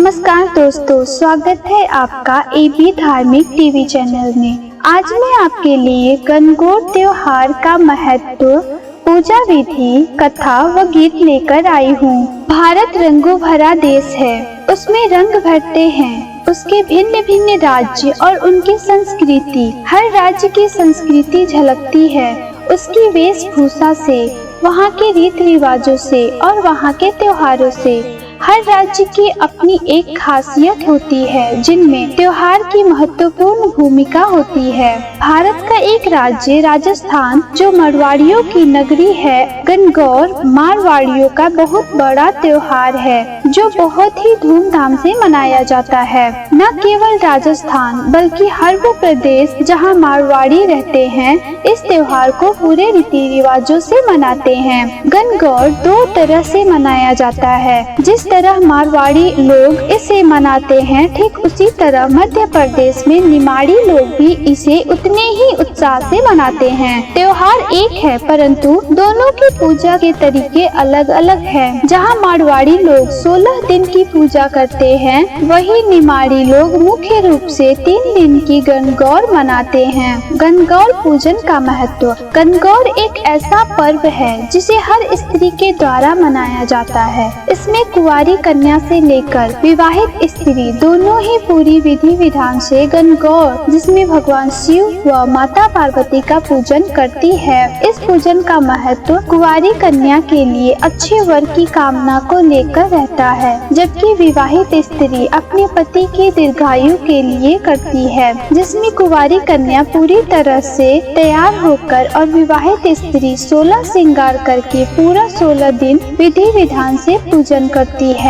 नमस्कार दोस्तों, स्वागत है आपका एबी धार्मिक टीवी चैनल में। आज मैं आपके लिए गणगौर त्योहार का महत्व, पूजा विधि, कथा व गीत लेकर आई हूँ। भारत रंगों भरा देश है, उसमें रंग भरते हैं उसके भिन्न भिन्न राज्य और उनकी संस्कृति। हर राज्य की संस्कृति झलकती है उसकी वेशभूषा से, वहाँ के रीति रिवाजों से और वहाँ के त्योहारों से। हर राज्य की अपनी एक खासियत होती है जिनमें त्योहार की महत्वपूर्ण भूमिका होती है। भारत का एक राज्य राजस्थान, जो मारवाड़ियों की नगरी है, गणगौर मारवाड़ियों का बहुत बड़ा त्योहार है जो बहुत ही धूमधाम से मनाया जाता है। न केवल राजस्थान बल्कि हर वो प्रदेश जहाँ मारवाड़ी रहते हैं इस त्योहार को पूरे रीति रिवाजों से मनाते हैं। गणगौर दो तरह से मनाया जाता है। जिस तरह मारवाड़ी लोग इसे मनाते हैं, ठीक उसी तरह मध्य प्रदेश में निमाड़ी लोग भी इसे उतने ही उत्साह से मनाते हैं। त्योहार एक है परंतु दोनों की पूजा के तरीके अलग अलग हैं। जहां मारवाड़ी लोग 16 दिन की पूजा करते हैं, वहीं निमाड़ी लोग मुख्य रूप से 3 दिन की गणगौर मनाते हैं। गणगौर पूजन का महत्व। गणगौर एक ऐसा पर्व है जिसे हर स्त्री के द्वारा मनाया जाता है। इसमें कुंवारी कन्या से लेकर विवाहित स्त्री दोनों ही पूरी विधि विधान से गणगौर, जिसमें भगवान शिव व माता पार्वती का पूजन करती है। इस पूजन का महत्व कुंवारी कन्या के लिए अच्छे वर की कामना को लेकर रहता है, जबकि विवाहित स्त्री अपने पति की दीर्घायु के लिए करती है, जिसमें कुंवारी कन्या पूरी तरह से तैयार होकर और विवाहित स्त्री 16 श्रृंगार करके पूरा 16 दिन विधि विधान से पूजन करती है।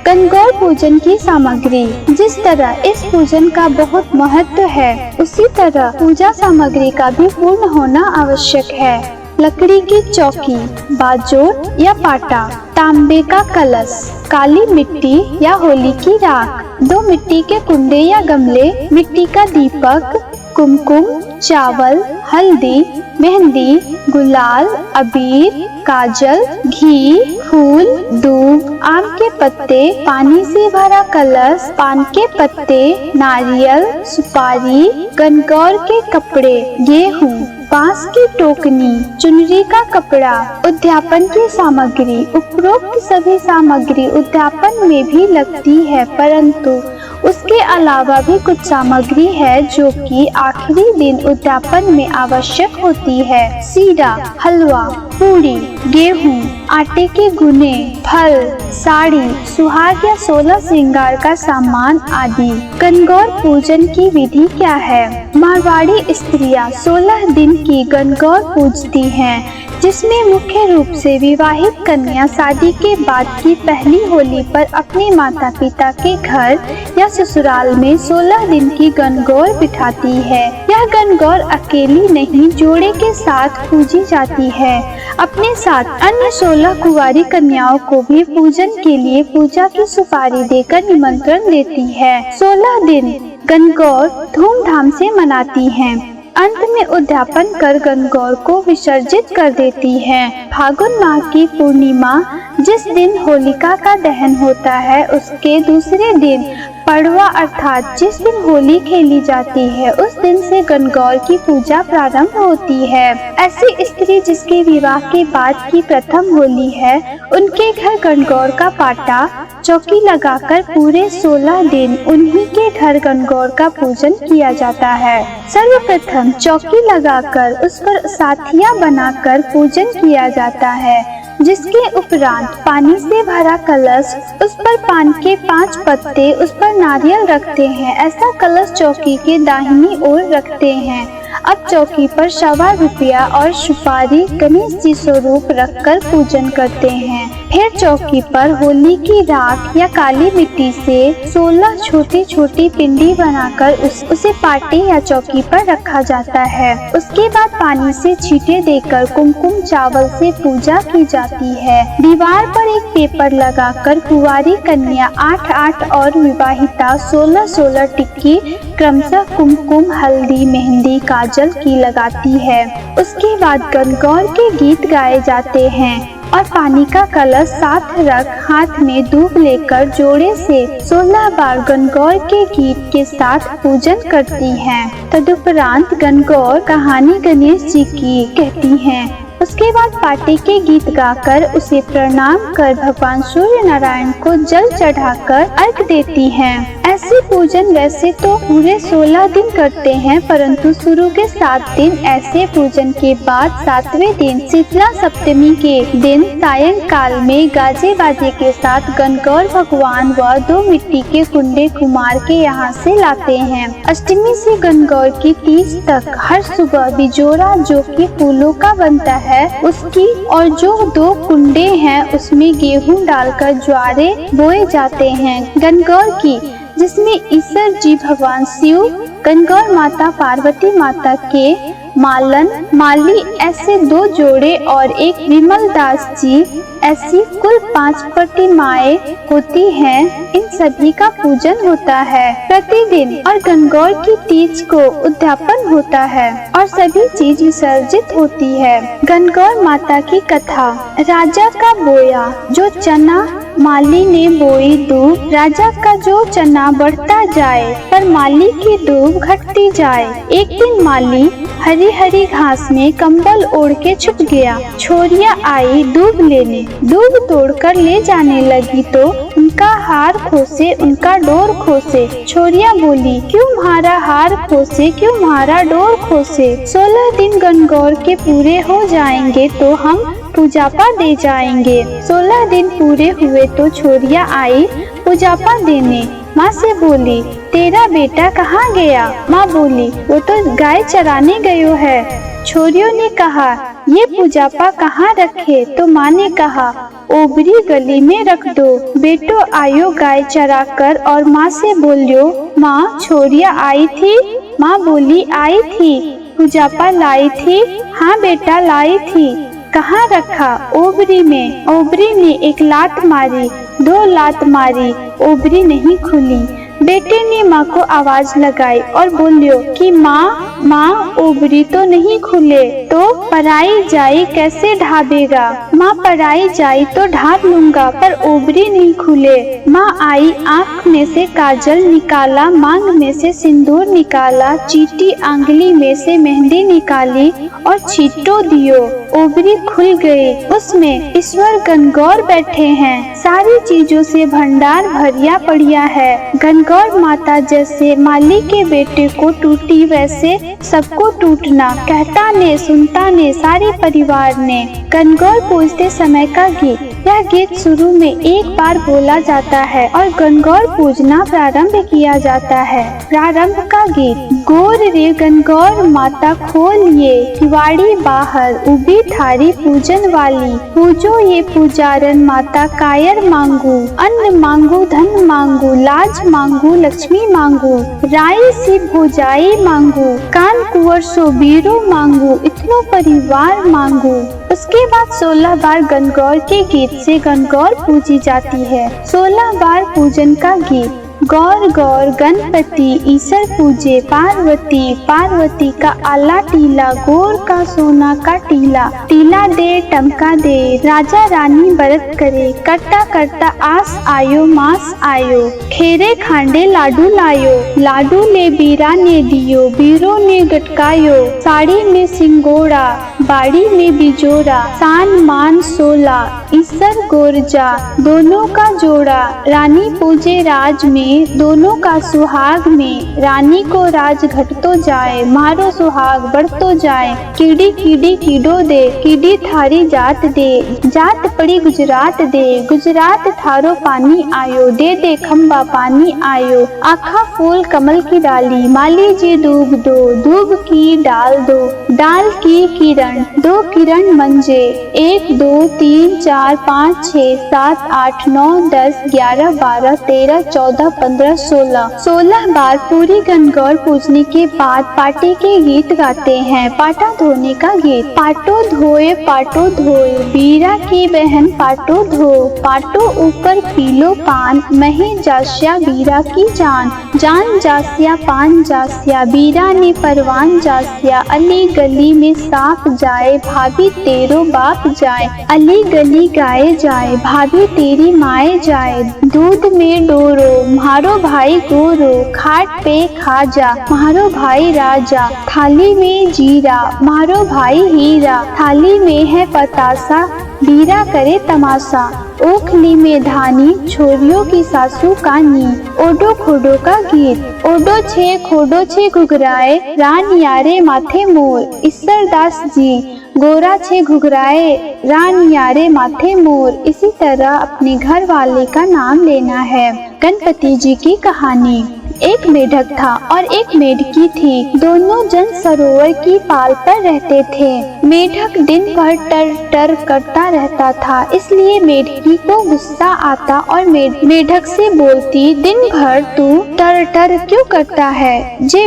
गणगौर पूजन की सामग्री। जिस तरह इस पूजन का बहुत महत्व है, उसी तरह पूजा सामग्री का भी पूर्ण होना आवश्यक है। लकड़ी की चौकी, बाजोट या पाटा, तांबे का कलश, काली मिट्टी या होली की राख, 2 मिट्टी के कुंडे या गमले, मिट्टी का दीपक, कुमकुम, चावल, हल्दी, मेहंदी, गुलाल, अबीर, काजल, घी, फूल, दूब, आम के पत्ते, पानी से भरा कलश, पान के पत्ते, नारियल, सुपारी, गणगौर के कपड़े, गेहूँ, बांस की टोकनी, चुनरी का कपड़ा। उद्यापन की सामग्री। उपरोक्त सभी सामग्री उद्यापन में भी लगती है, परंतु उसके अलावा भी कुछ सामग्री है जो कि आखिरी दिन उद्यापन में आवश्यक होती है। सीरा, हलवा, पूरी, गेहूँ, आटे के गुने, फल, साड़ी, सुहाग या 16 श्रृंगार का सामान आदि। गणगौर पूजन की विधि क्या है? मारवाड़ी स्त्रियां 16 दिन की गणगौर पूजती हैं, जिसमें मुख्य रूप से विवाहित कन्या शादी के बाद की पहली होली पर अपने माता पिता के घर या ससुराल में 16 दिन की गणगौर बिठाती है। यह गणगौर अकेली नहीं, जोड़े के साथ पूजी जाती है। अपने साथ अन्य 16 कुंवारी कन्याओं को भी पूजन के लिए पूजा की सुपारी देकर निमंत्रण देती है। 16 दिन गणगौर धूमधाम से मनाती हैं। अंत में उद्यापन कर गणगौर को विसर्जित कर देती है। फागुन माह की पूर्णिमा, जिस दिन होलिका का दहन होता है, उसके दूसरे दिन पड़वा अर्थात जिस दिन होली खेली जाती है, उस दिन से गणगौर की पूजा प्रारंभ होती है। ऐसी स्त्री जिसके विवाह के बाद की प्रथम होली है, उनके घर गणगौर का पाटा चौकी लगाकर पूरे 16 दिन उन्हीं के घर गणगौर का पूजन किया जाता है। सर्वप्रथम चौकी लगाकर उस पर साथिया बनाकर पूजन किया जाता है, जिसके उपरांत पानी से भरा कलश, उस पर पान के 5 पत्ते, उस पर नारियल रखते हैं। ऐसा कलश चौकी के दाहिनी ओर रखते हैं। अब चौकी पर 1.25 रुपया और सुपारी गणेश जी स्वरूप रखकर पूजन करते हैं। फिर चौकी पर होली की राख या काली मिट्टी से 16 छोटी छोटी पिंडी बनाकर उसे पाटे या चौकी पर रखा जाता है। उसके बाद पानी से छींटे देकर कुमकुम चावल से पूजा की जाती है। दीवार पर एक पेपर लगाकर कुंवारी कन्या 8-8 और विवाहिता 16-16 टिक्की क्रमशः कुमकुम, हल्दी, मेहंदी, काजल की लगाती है। उसके बाद गणगौर के गीत गाए जाते हैं। और पानी का कलश साथ रख हाथ में दूब लेकर जोड़े से 16 बार गणगौर के गीत के साथ पूजन करती हैं। तदुपरांत गणगौर कहानी गणेश जी की कहती हैं। उसके बाद पाटे के गीत गाकर उसे प्रणाम कर भगवान सूर्य नारायण को जल चढ़ाकर अर्घ देती हैं। ऐसे पूजन वैसे तो पूरे 16 दिन करते हैं, परंतु शुरू के 7 दिन ऐसे पूजन के बाद 7वें दिन शीतला सप्तमी के दिन सायंकाल में गाजे बाजे के साथ गणगौर भगवान व 2 मिट्टी के कुंडे कुमार के यहाँ से लाते हैं। अष्टमी से गणगौर की तीज तक हर सुबह बिजोरा जो कि फूलों का बनता है उसकी और जो 2 कुंडे हैं उसमें गेहूं डालकर ज्वारे बोए जाते हैं। गणगौर की जिसमें ईश्वर जी भगवान शिव, गणगौर माता पार्वती माता के मालन माली ऐसे 2 जोड़े और एक विमल दास जी ऐसी कुल 5 प्रतिमाएं होती हैं। इन सभी का पूजन होता है प्रतिदिन और गणगौर की तीज को उद्यापन होता है और सभी चीज विसर्जित होती है। गणगौर माता की कथा। राजा का बोया जो चना माली ने बोई दूब, राजा का जो चना बढ़ता जाए पर माली की दूब घटती जाए। एक दिन माली हरी हरी घास में कंबल ओढ़ के छुप गया। छोरिया आई दूब लेने, दूब तोड़कर ले जाने लगी तो उनका हार खोसे उनका डोर खोसे। छोरिया बोली, क्यों म्हारा हार खोसे, क्यों म्हारा डोर खोसे? 16 दिन गणगौर के पूरे हो जाएंगे तो हम पूजापा दे जाएंगे। 16 दिन पूरे हुए तो छोरिया आई पूजापा देने। माँ से बोली, तेरा बेटा कहाँ गया? माँ बोली, वो तो गाय चराने गयो है। छोरियों ने कहा, ये पूजापा कहाँ रखे? तो माँ ने कहा, ओबरी गली में रख दो। बेटो आयो गाय चरा कर और माँ से बोलियो, माँ छोरिया आई थी? माँ बोली, आई थी। पूजापा लाई थी? हाँ बेटा लाई थी। कहाँ रखा? ओबरी में। ओबरी ने एक लात मारी, 2 लात मारी, ओबरी नहीं खुली। बेटे ने माँ को आवाज लगाई और बोलियो कि माँ ओबरी तो नहीं खुले तो पराई जाई कैसे ढाबेगा? माँ पराई जाई तो ढाब लूंगा पर ओबरी नहीं खुले। माँ आई, आँख में से काजल निकाला, मांग में से सिंदूर निकाला, चीटी आंगली में से मेहंदी निकाली और छींटो दियो। ओबरी खुल गई, उसमें ईश्वर गणगौर बैठे हैं। सारी चीजों से भंडार भरिया पड़िया है। गणगौर माता जैसे माली के बेटे को टूटी वैसे सबको टूटना। कहता ने सुनता ने सारे परिवार ने। गणगौर पूजते समय का गीत। यह गीत शुरू में एक बार बोला जाता है और गणगौर पूजना प्रारंभ किया जाता है। प्रारंभ का गीत। गोर रे गणगौर माता खोलिए, किवाड़ी बाहर उभी थारी पूजन वाली। पूजो ये पुजारन माता कायर मांगू, अन्न मांगू धन मांगू, लाज मांगू लक्ष्मी मांगू, राई सी भोजाई मांगू, कान कुंवर सो बीरो मांगू, इतनो परिवार मांगू। उसके बाद 16 बार गणगौर के गीत से गणगौर पूजी जाती है। 16 बार पूजन का गीत। गौर गौर गणपति ईश्वर पूजे पार्वती, पार्वती का आला टीला, गोर का सोना का टीला, टीला दे टमका दे, राजा रानी बरत करे, करता करता आस आयो मास आयो, खेरे खांडे लाडू लायो, लाडू ले बीरा ने दियो, बीरो ने गटकायो, साड़ी में सिंगोड़ा, बाड़ी में बिजोरा, सान मान सोला, ईसर गोरजा, दोनों का जोड़ा, रानी पूजे राज में, दोनों का सुहाग में, रानी को राज घटतो जाए, मारो सुहाग बढ़तो जाए, कीड़ी कीड़ी कीडो दे, कीड़ी थारी जात दे, जात पड़ी गुजरात दे, गुजरात थारो पानी आयो, दे दे खम्बा पानी आयो, आखा फूल कमल की डाली, माली जी दूब दो, दूब की डाल दो, डाल की किरण, 2 किरण मंजे, 1 2 3 4 5 6 7 8 9 10 11 12 13 14 15, 16 बार पूरी गणगौर पूजने के बाद पाटी के गीत गाते हैं। पाटा धोने का गीत। पाटो धोए बीरा की बहन पाटो धो, पाटो ऊपर पीलो पान, मही जास्या बीरा की जान, जान जास्या पान जास्या, बीरा ने परवान जास्या, अली गली में साफ जाए, भाभी तेरो बाप जाए, अली गली गाए जाए, भाभी तेरी माए जाए, दूध में डोरो म्हारो भाई गोरो, खाट पे खाजा म्हारो भाई राजा, थाली में जीरा म्हारो भाई हीरा, थाली में है पतासा बीरा करे तमाशा, ओखली में धानी छोरियों की सासू कानी। ओडो खोडो का गीत। ओडो छे खोडो छे घुघराए, रान यारे माथे मोर, ईश्वरदास जी गोरा छे घुघराए, रान यारे माथे मोर। इसी तरह अपने घर वाले का नाम लेना है। गणपति जी की कहानी। एक मेढक था और एक मेढकी थी। दोनों जन सरोवर की पाल पर रहते थे। मेढक दिन भर टर टर करता रहता था, इसलिए मेढकी को गुस्सा आता और मेढक से बोलती, दिन भर तू टर टर क्यों करता है? जे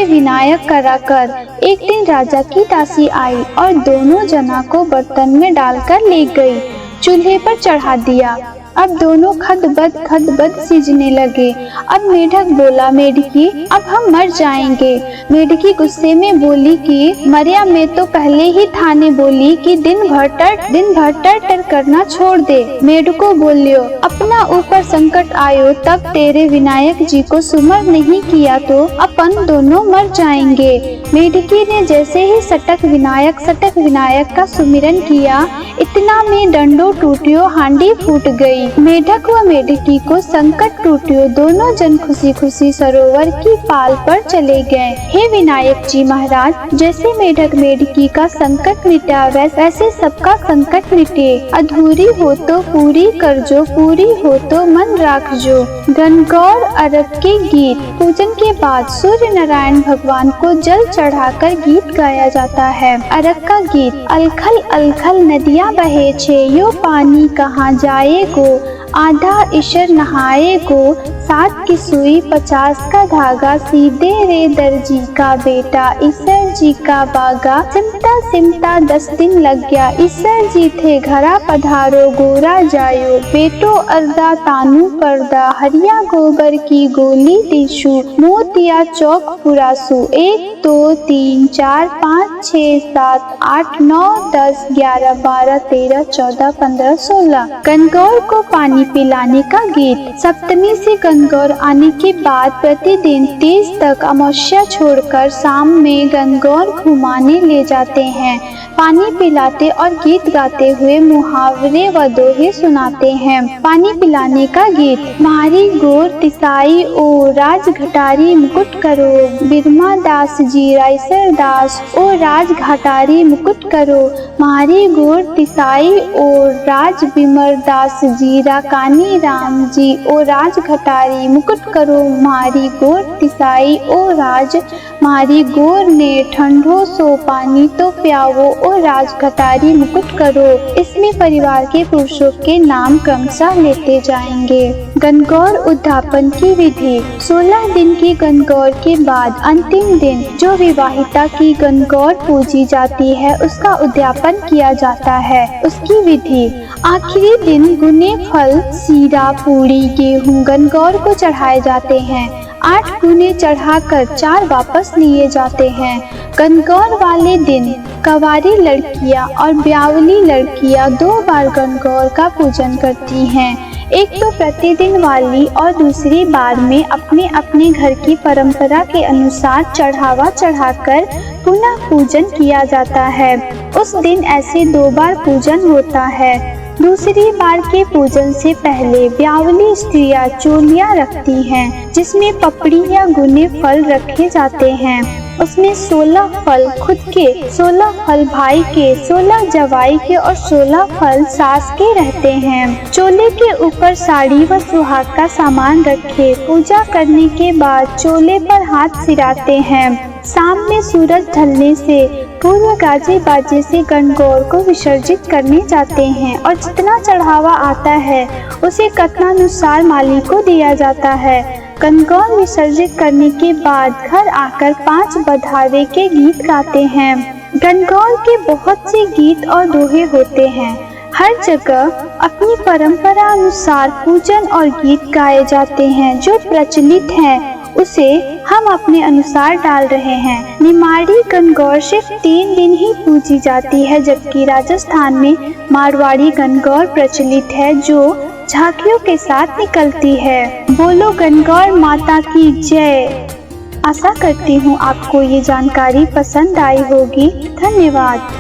विनायक करा कर। एक दिन राजा की दासी आई और दोनों जना को बर्तन में डालकर ले गई, चूल्हे पर चढ़ा दिया। अब दोनों खद-बद सीजने लगे। अब मेढक बोला, मेढकी अब हम मर जाएंगे। मेढकी गुस्से में बोली कि मरिया मैं तो पहले ही थाने बोली कि दिन भर टर करना छोड़ दे। मेढको बोलियो, अपना ऊपर संकट आयो तब तेरे विनायक जी को सुमर नहीं किया तो अपन दोनों मर जाएंगे। मेढकी ने जैसे ही सटक विनायक का सुमिरन किया, इतना में डंडो टूटियो, हांडी फूट गई। मेढक व मेढकी को संकट टूटियो, दोनों जन खुशी खुशी सरोवर की पाल पर चले गए। हे विनायक जी महाराज, जैसे मेढक मेढकी का संकट मिटा वैसे सबका संकट मिटे। अधूरी हो तो पूरी करजो, पूरी हो तो मन राखजो। गणगौर अर्घ के गीत। पूजन के बाद सूर्य नारायण भगवान को जल चढ़ाकर गीत गाया जाता है। अर्घ का गीत। अलखल अलखल नदियाँ बहे छे, यो पानी कहाँ जाए गो, आधा ईशर नहाए गो, 7 की सुई 50 का धागा, सीधे रे दर्जी का बेटा, ईसर जी का बागा, सिमटा 10 दिन लग गया, ईसर जी थे घरा पधारो, गोरा जायो, बेटो अर्दा तानू पर्दा, हरिया गोबर की गोली दीशु, मोतिया चौक पुरासु, 1 2 3 4 5 6 7 8 9 10 11 12 13 14 15 16। गणगौर को पानी पिलाने का गीत। सप्तमी से गणगौर आने के बाद प्रतिदिन 30 तक अमावस्या छोड़कर शाम में गणगौर घुमाने ले जाते हैं। पानी पिलाते और गीत गाते हुए मुहावरे व दोहे सुनाते हैं। पानी पिलाने का गीत। मारी गोर तिसाई ओ, राज घटारी मुकुट करो, बिरमा दास जी रायसर दास ओ, राज घटारी मुकुट करो, मारी गोर तिसाई ओ, राज बिमर दास जी राकानी राम जी ओ, राज घटारी मुकुट करो, मारी गोर तिसाई ओ, राज मारी गोर ने ठंडो सो, पानी तो प्यावो ओ, राज घटारी मुकुट करो। इसमें परिवार के पुरुषों के नाम क्रमशः लेते जाएंगे। गणगौर उद्यापन की विधि। 16 दिन की गणगौर के बाद अंतिम दिन जो विवाहिता की गणगौर पूजी जाती है, उसका उद्यापन किया जाता है। उसकी विधि। आखिरी दिन गुने फल, सीरा, पूरी, गेहूं गणगौर को चढ़ाए जाते हैं। 8 गुने चढ़ाकर 4 वापस लिए जाते हैं। गणगौर वाले दिन कवारी लड़कियां और ब्यावली लड़कियां 2 बार गणगौर का पूजन करती हैं। एक तो प्रतिदिन वाली और दूसरी बार में अपने अपने घर की परंपरा के अनुसार चढ़ावा चढ़ाकर पुनः पूजन किया जाता है। उस दिन ऐसे 2 बार पूजन होता है। दूसरी बार के पूजन से पहले ब्यावली स्त्रियां चोलियां रखती हैं, जिसमें पपड़ी या गुने फल रखे जाते हैं। उसमें 16 फल खुद के, 16 फल भाई के, 16 जवाई के और 16 फल सास के रहते हैं। चोले के ऊपर साड़ी व सुहाग का सामान रखे। पूजा करने के बाद चोले पर हाथ सिराते हैं। शाम में सूरज ढलने से पूर्व गाजे बाजे से गणगौर को विसर्जित करने जाते हैं और जितना चढ़ावा आता है उसे कथनानुसार मालिक को दिया जाता है। गणगौर विसर्जित करने के बाद घर आकर 5 बधावे के गीत गाते हैं। गणगौर के बहुत से गीत और दोहे होते हैं। हर जगह अपनी परंपरा अनुसार पूजन और गीत गाए जाते हैं। जो प्रचलित हैं उसे हम अपने अनुसार डाल रहे हैं। निमाड़ी गणगौर सिर्फ 3 दिन ही पूजी जाती है, जबकि राजस्थान में मारवाड़ी गणगौर प्रचलित है जो झांकियों के साथ निकलती है। बोलो गणगौर माता की जय। आशा करती हूँ आपको ये जानकारी पसंद आई होगी। धन्यवाद।